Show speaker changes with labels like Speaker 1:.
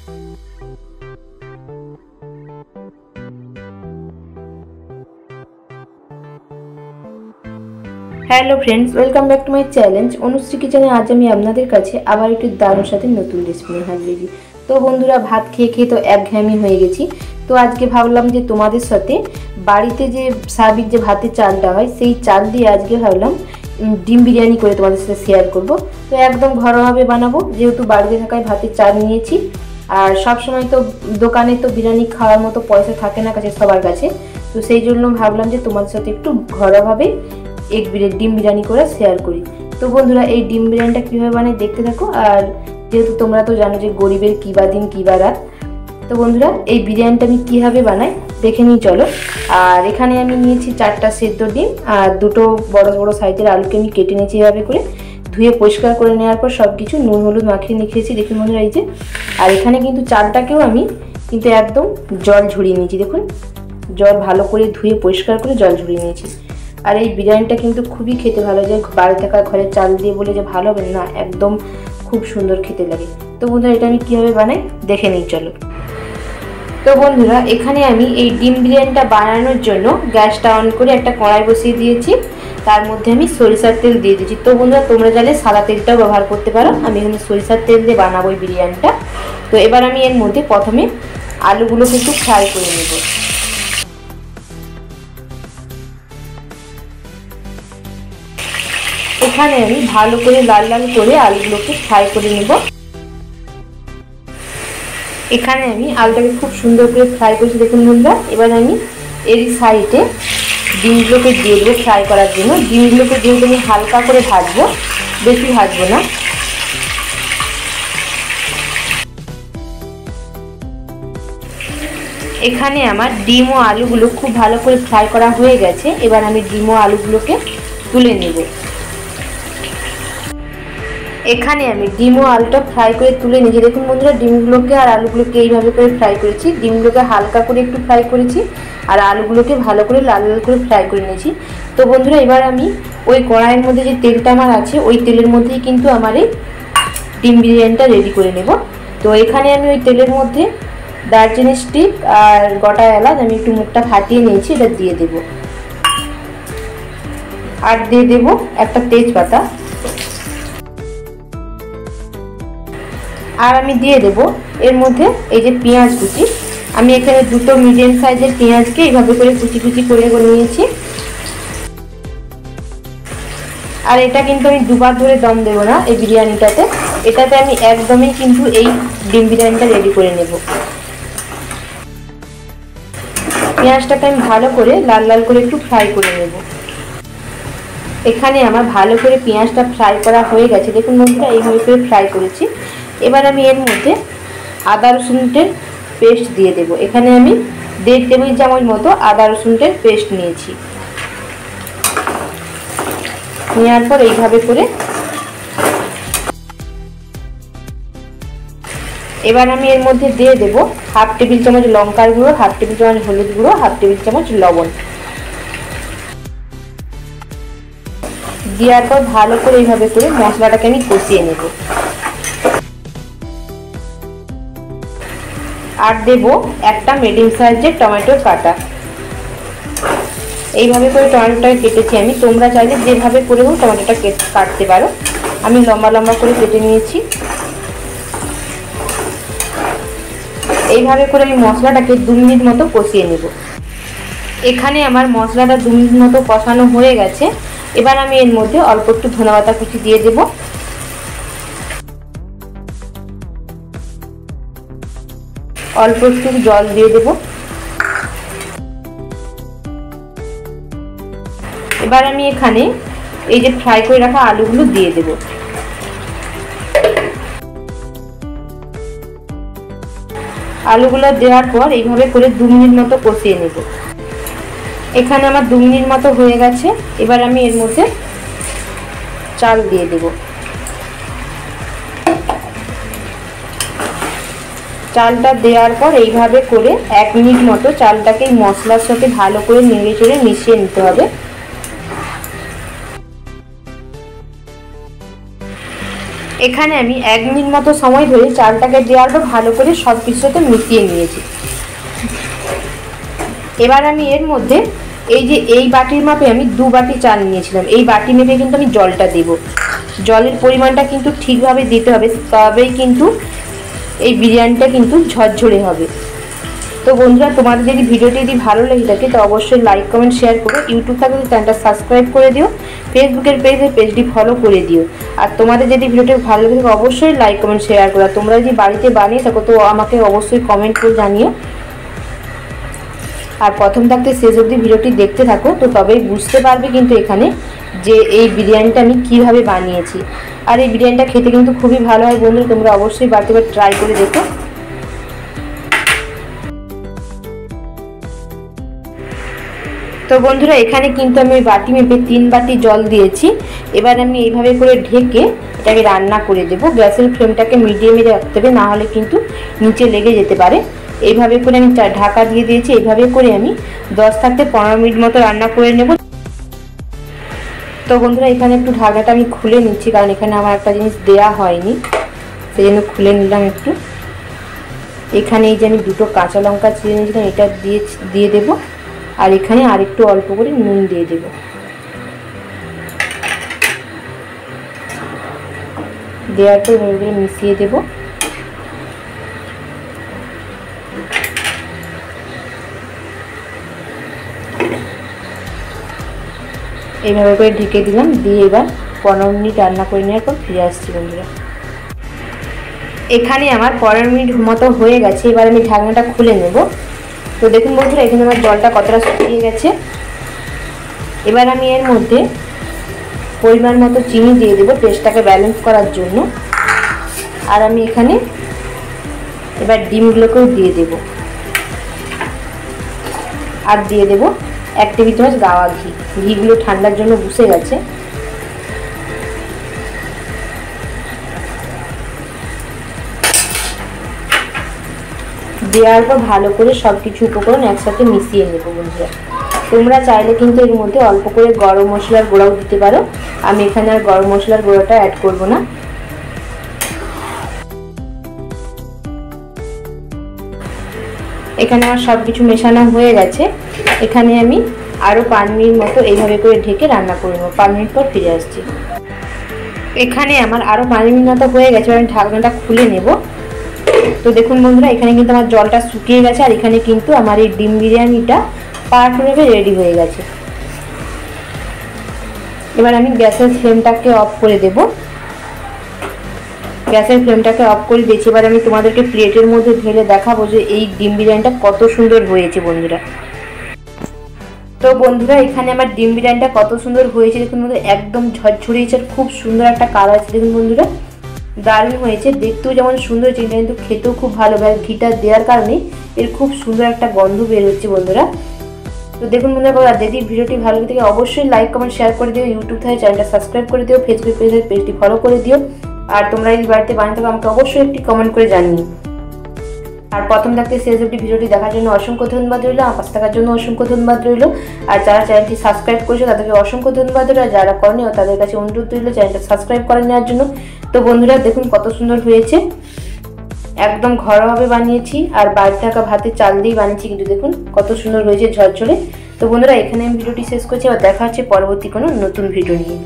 Speaker 1: Hello friends, welcome back to my challenge Anushree কিচেনে। আজ আমি আপনাদের কাছে আবার একটু দারুণ সাথে নতুন রেসিপি নিয়ে হাজির হয়েছি। তো বন্ধুরা, ভাত খেয়ে খেয়ে তো একঘেয়েমি হয়ে গেছি। তো আজকে ভাবলাম যে তোমাদের সাথে বাড়িতে যে স্বাভাবিক যে ভাতের চালটা হয় সেই চাল দিয়ে আজকে ভাবলাম ডিম বিরিয়ানি করে তোমাদের সাথে শেয়ার করব। তো একদম ঘরোয়াভাবে বানাবো, যেহেতু বাড়িতে থাকায় ভাতের চাল নিয়েছি। আর সবসময় তো দোকানে তো বিরিয়ানি খাওয়ার মতো পয়সা থাকে না কাছে সবার কাছে। তো সেই জন্য ভাবলাম যে তোমাদের সাথে একটু ঘরোয়াভাবে ডিম বিরিয়ানি করে শেয়ার করি। তো বন্ধুরা, এই ডিম বিরিয়ানিটা কীভাবে বানাই দেখতে থাকো। আর যেহেতু তোমরা তো জানো যে গরিবের কী বা দিন কী বা রাত, তো বন্ধুরা এই বিরিয়ানিটা আমি কীভাবে বানাই দেখে নিই চলো। আর এখানে আমি নিয়েছি 4টা সেদ্ধ ডিম আর 2টো বড় বড় সাইজের আলুকে আমি কেটে নিয়েছি এভাবে করে, ধুয়ে পরিষ্কার করে নেওয়ার পর সব কিছু নুন হলুদ মাখিয়ে নিয়েছি দেখুন বন্ধুরা এই যে। আর এখানে কিন্তু চালটাকেও আমি কিন্তু একদম জল ঝরিয়ে নিয়েছি, দেখুন জল ভালো করে ধুয়ে পরিষ্কার করে জল ঝরিয়ে নিয়েছি। আর এই বিরিয়ানিটা কিন্তু খুবই খেতে ভালো যায়, বাড়ি থাকা ঘরের চাল দিয়ে বলে যে ভালো হবে না, একদম খুব সুন্দর খেতে লাগে। তো বন্ধুরা এটা আমি কীভাবে বানাই দেখে নিই চলো। তো বন্ধুরা, এখানে আমি এই ডিম বিরিয়ানিটা বানানোর জন্য গ্যাসটা অন করে একটা কড়াই বসিয়ে দিয়েছি, তার মধ্যে আমি সরিষার তেল দিয়ে দিয়েছি। তো বন্ধুরা তোমরা চাইলে সাদা তেলটাও ব্যবহার করতে পারো, আমি এখানে সরিষার তেল দিয়ে বানাবো এই বিরিয়ানিটা। তো এবার আমি এর মধ্যে প্রথমে আলুগুলোকে একটু ফ্রাই করে নেব। এখানে আমি ভালো করে লাল লাল করে আলুগুলোকে ফ্রাই করে নেব। এখানে আমি আলুটাকে খুব সুন্দর করে ফ্রাই করেছি দেখুন বন্ধুরা। এবার আমি এর সাইডে ডিমগুলোকে দিয়ে দেবো ফ্রাই করার জন্য। ডিমগুলোকে যেহেতু আমি হালকা করে ভাজবো, বেশি ভাজবো না। এখানে আমার ডিম ও আলুগুলো খুব ভালো করে ফ্রাই করা হয়ে গেছে। এবার আমি ডিম ও আলুগুলোকে তুলে নেব। এখানে আমি ডিম ও আলুটা ফ্রাই করে তুলে নিয়েছি দেখুন বন্ধুরা। ডিমগুলোকে আর আলুগুলোকে এইভাবে করে ফ্রাই করেছি, ডিমগুলোকে হালকা করে একটু ফ্রাই করেছি আর আলুগুলোকে ভালো করে লাল লাল করে ফ্রাই করে নিয়েছি। তো বন্ধুরা এবার আমি ওই কড়াইয়ের মধ্যে যে তেলটা আমার আছে ওই তেলের মধ্যেই কিন্তু আমার এই ডিম বিরিয়ানিটা রেডি করে নেব। তো এখানে আমি ওই তেলের মধ্যে দারচিনি স্টিক আর গোটা এলাচ আমি একটু মুখটা ফাটিয়ে নিয়েছি, এটা দিয়ে দেব। আর দিয়ে দেব একটা তেজপাতা। আর আমি দিয়ে দেব এর মধ্যে এই যে পেঁয়াজ কুচি। আমি এখানে 2টো মিডিয়াম সাইজের পেঁয়াজকে এইভাবে করে কুচি কুচি করে নিয়েছি। আর এটা কিন্তু আমি দুবার ধরে দম দেবো না এই বিরিয়ানিটাতে, এটাতে আমি একদমই কিন্তু এই ডিম বিরিয়ানিটা রেডি করে নেব। পেঁয়াজটাকে আমি ভালো করে লাল লাল করে একটু ফ্রাই করে নেব। এখানে আমার ভালো করে পেঁয়াজটা ফ্রাই করা হয়ে গেছে দেখুন বন্ধুরা, এইভাবে করে ফ্রাই করেছি। এবার আমি এর মধ্যে আদা রসুনের পেস্ট দিয়ে দেব। এখানে আমি 1.5 টেবিল চামচ মতো আদা রসুনের পেস্ট নিয়েছি। নেওয়ার পর এইভাবে করে এবার আমি এর মধ্যে দিয়ে দেব 1/2 টেবিল চামচ লঙ্কার গুঁড়ো, 1/2 টেবিল চামচ হলুদ গুঁড়ো, 1/2 টেবিল চামচ লবণ। দেওয়ার পর ভালো করে এইভাবে করে মশলাটাকে আমি কষিয়ে নেব। আর দেব একটা মিডিয়াম সাইজের টমেটো কাটা। এইভাবে করে টমেটোটাকে কেটেছি আমি, তোমরা চাইলে যেভাবে করেও টমেটোটা কাটতে পারো। আমি লম্বা লম্বা করে কেটে নিয়েছি। এইভাবে করে আমি মশলাটাকে 2 মিনিট মতো কষিয়ে নেব। এখানে আমার মশলাটা 2 মিনিট মতো কষানো হয়ে গেছে। এবার আমি এর মধ্যে অল্প একটু ধনেপাতা কুচি দিয়ে দেব। অল্প একটু জল দিয়ে দেব। এবার আমি এখানে এই যে ফ্রাই করে রাখা আলুগুলো দিয়ে দেব। আলুগুলো দেওয়ার পর এইভাবে করে 2 মিনিট মতো কষিয়ে নেব। এখানে আমার 2 মিনিট মতো হয়ে গেছে। এবার আমি এর মধ্যে চাল দিয়ে দেব। চালটা দেওয়ার পর এইভাবে করে 1 মিনিট মতো চালটাকে মশলার সাথে ভালো করে নেড়ে চেড়ে মিশিয়ে নিতে হবে। এখানে আমি 1 মিনিট মতো সময় ধরে চালটাকে দেওয়ার পর ভালো করে সব কিছুর সাথে মিশিয়ে নিয়েছি। এবার আমি এর মধ্যে এই বাটির মাপে আমি 2 বাটি চাল নিয়েছিলাম, এই বাটি মেপে কিন্তু আমি জলটা দেব। জলের পরিমাণটা কিন্তু ঠিকভাবে দিতে হবে, তবেই কিন্তু এই বিরিয়ানিটা কিন্তু ঝরঝরে হবে। তো বন্ধুরা, তোমাদের যদি ভিডিওটি ভালো লেগে থাকে তো অবশ্যই লাইক কমেন্ট শেয়ার করো। ইউটিউব থাকলে চ্যানেলটা সাবস্ক্রাইব করে দিও, ফেসবুকের পেজটি ফলো করে দিও। আর তোমাদের যদি ভিডিওটি ভালো লেগে থাকে অবশ্যই লাইক কমেন্ট শেয়ার করো। তোমরা যদি বাড়িতে বানিয়ে থাকো তো আমাকে অবশ্যই কমেন্ট করে জানিও। আর প্রথম থাকতে শেষ অবধি ভিডিওটি দেখতে থাকো, তো তবেই বুঝতে পারবে কিন্তু এখানে যে এই বিরিয়ানিটা আমি কিভাবে বানিয়েছি। আর এই বিরিয়ানিটা খেতে কিন্তু খুবই ভালো হয় বন্ধুরা, তোমরা অবশ্যই বাড়িতে ট্রাই করে দেখো। তো বন্ধুরা, এখানে কিন্তু আমি বাটি মেপে 3 বাটি জল দিয়েছি। এবার আমি এইভাবে করে ঢেকে এটাকে রান্না করে দেব। গ্যাসের ফ্লেমটাকে মিডিয়ামে রাখতে হবে, না হলে কিন্তু নিচে লেগে যেতে পারে। এইভাবে করে আমি ঢাকা দিয়ে দিয়েছি। এইভাবে করে আমি 10 থেকে 15 মিনিট মতো রান্না করে নেব। তো বন্ধুরা, এখানে একটু ঢাকাটা আমি খুলে নিচ্ছি, কারণ এখানে আমার একটা জিনিস দেয়া হয়নি, সেই জন্য খুলে নিলাম একটু। এখানে এই যে আমি 2টো কাঁচা লঙ্কা চিড়ে নিয়েছিলাম, এটা দিয়ে দেবো। আর এখানে আরেকটু অল্প করে নুন দিয়ে দেব। দেওয়ার পর এগুলো মিশিয়ে দেব। এইভাবে করে ঢেকে দিলাম, দিয়ে এবার 15 মিনিট রান্না করে নেওয়ার পর ফিরে আসছি বন্ধুরা। এখানে আমার 15 মিনিট মতো হয়ে গেছে। এবার আমি ঢাকনাটা খুলে নেব। তো দেখুন বন্ধুরা, এখানে আমার জলটা কতটা শুকিয়ে গেছে। এবার আমি এর মধ্যে পরিমাণ মতো চিনি দিয়ে দেবো টেস্টটাকে ব্যালেন্স করার জন্য। আর আমি এখানে এবার ডিমগুলোকেও দিয়ে দেব। আর দিয়ে দেব 1 টেবিল চামচ গাওয়া ঘি। ঘিগুলো ঠান্ডার জন্য বসে গেছে। দেওয়ার পর ভালো করে সব কিছু উপকরণ একসাথে মিশিয়ে নেব বন্ধুরা। তোমরা চাইলে কিন্তু এর মধ্যে অল্প করে গরম মশলার গুঁড়াও দিতে পারো। আমি এখানে আর গরম মশলার গুঁড়োটা অ্যাড করব না। এখানে আমার সব কিছু মেশানো হয়ে গেছে। এখানে আমি আরও 5 মিনিট মতো এইভাবে করে ঢেকে রান্না করে নেব। 5 মিনিট পর ফিরে আসছি। এখানে আমার আরও 5 মিনিট মতো হয়ে গেছে। আমি ঢাকনাটা খুলে নেব। তো দেখুন বন্ধুরা, এখানে কিন্তু আমার জলটা শুকিয়ে গেছে। আর এখানে কিন্তু আমার এই ডিম বিরিয়ানিটা পারফেক্টভাবে রেডি হয়ে গেছে। এবার আমি গ্যাসের ফ্লেমটাকে অফ করে দেব। গ্যাসের ফ্লেমটাকে অফ করে দিয়েছি। এবার আমি তোমাদেরকে প্লেটের মধ্যে ঢেলে দেখাবো যে এই ডিম বিরিয়ানিটা কত সুন্দর হয়েছে বন্ধুরা। তো বন্ধুরা, এখানে আমার ডিম বিরিয়ানিটা কত সুন্দর হয়েছে দেখুন বন্ধুরা, একদম ঝরঝরে হয়েছে। খুব সুন্দর একটা কালার আছে দেখুন বন্ধুরা, দারুণ হয়েছে। দেখতেও যেমন সুন্দর হয়েছে, কিন্তু খেতেও খুব ভালো। ঘিটা দেওয়ার কারণে এর খুব সুন্দর একটা গন্ধ বের হচ্ছে বন্ধুরা। তো দেখুন বন্ধুরা, যদি ভিডিওটি ভালো লাগে অবশ্যই লাইক কমেন্ট শেয়ার করে দিও। ইউটিউব থেকে চ্যানেলটা সাবস্ক্রাইব করে দিও, ফেসবুক পেজটি ফলো করে দিও। আর তোমরা এই বাড়িতে বানিয়ে থাকো আমাকে অবশ্যই একটি কমেন্ট করে জানিও। আর প্রথম থাকতে শেষ অবধি ভিডিওটি দেখার জন্য অসংখ্য ধন্যবাদ রইল। আমার পাশে থাকার জন্য অসংখ্য ধন্যবাদ রইল। আর যারা চ্যানেলটি সাবস্ক্রাইব করেছে তাদেরকে অসংখ্য ধন্যবাদ রইল। আর যারা করেনি তাদের কাছে অনুরোধ রইল চ্যানেলটা সাবস্ক্রাইব করে নেওয়ার জন্য। তো বন্ধুরা, দেখুন কত সুন্দর হয়েছে, একদম ঘরোয়াভাবে বানিয়েছি। আর বাইরে থাকা ভাতের চাল দিয়েই বানিয়েছি, কিন্তু দেখুন কত সুন্দর হয়েছে ঝরঝরে। তো বন্ধুরা, এখানে আমি ভিডিওটি শেষ করছি। আবার দেখা হচ্ছে পরবর্তী কোনো নতুন ভিডিও নিয়ে।